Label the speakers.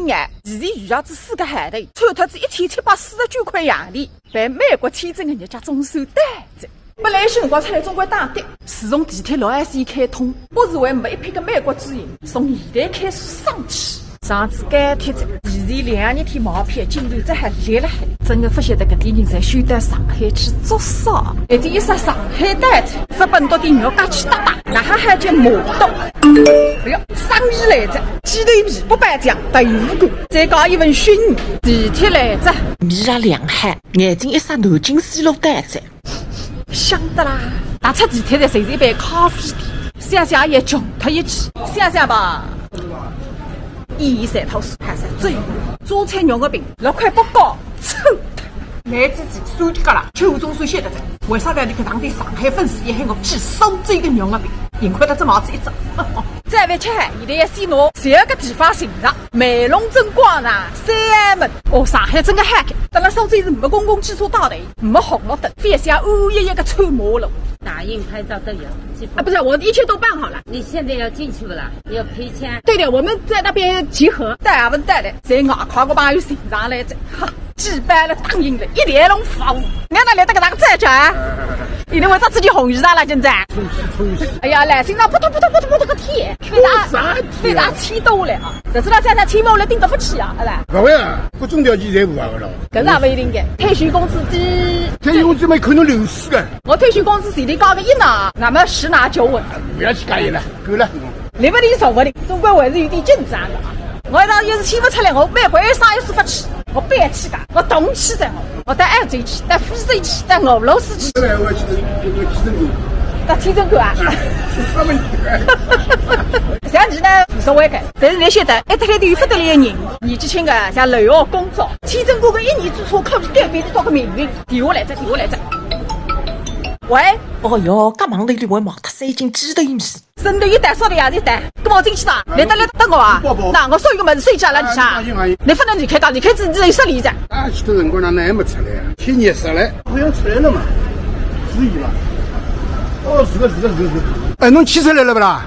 Speaker 1: 哎，现在余儿子4个海头，抽脱子1749块洋钿，办美国签证的人家总算单子。本来辰光出来总归打的，自从地铁6S 开通，我是为每一批个美国之音从现在开始上起。上次改帖子，提前2日天毛片，竟然这还立了海，真的不晓得搿点人才选到上海去做啥。一点一说上海单子，日本到底肉家去打打，那还叫麻刀。哎呀，生意来着，鸡腿皮不白酱，豆腐干，再搞一份熏鱼。地铁来着，
Speaker 2: 米拉两海，眼睛一眨，南京西路单子。
Speaker 1: 想得啦，打出地铁的随一杯咖啡店，想想也穷脱一气，想想吧。123套数还是最做菜肉的饼，6块不高，臭的。来自己算的个啦，邱总算晓得着，为啥个你搿趟对上海粉丝也喊我去收这个肉的饼？幸亏他这帽子一张。再不吃，现在先拿12个地方寻着，美龙镇广场、三安门。哦，上海真的嗨开，等了苏州是没公共汽车道的，没红绿灯，非像暗夜个穿马路。
Speaker 3: 打印拍照都有
Speaker 1: 啊，不是，我一切都办好了。
Speaker 3: 你现在要进去不啦？要赔钱？
Speaker 1: 对的，我们在那边集合，带也不带的，在外靠个朋友寻上来着，哈，举办了答应了，一连龙服务。你哪来的个那个再讲？你为啥自己红衣裳了？现在？哎呀，来，身上扑通个天，非常气多了啊！这是那山上千万来顶得不起啊，是吧？
Speaker 4: 不会啊，各种条件侪符合的了。
Speaker 1: 搿是也不一定的，退休工资低。
Speaker 4: 退休工资没可能流失的。
Speaker 1: 我退休工资前头高个1拿，那么10拿9稳。
Speaker 4: 不要去加油了，够了。
Speaker 1: 立不离手不离，总归还是有点竞争的啊！我一趟要是签不出来，我美国有啥有事发去，我搬去噶，我动起噻，我带澳洲去，带非洲去，带俄罗斯去。
Speaker 4: 我去提升过。
Speaker 1: 到提升过啊？
Speaker 4: 他们
Speaker 1: 上期呢无所谓的，但是你晓得，一特来都有不得了的人，年纪轻的像留学工作，签证过个1年做错，可改变得到个命运。电话来着。喂，
Speaker 2: 哦哟，介忙里里会忙他3斤鸡腿米。
Speaker 1: 生头一袋，烧的也是一袋，干嘛进去啦？来等我啊！那我所有个物事睡觉了，你想？你不能离开自己有10里着。
Speaker 4: 啊，去的辰光哪能还没出来啊？天热死了，好像出来了嘛？至于吧？哦，是个。哎，侬气出来了不啦？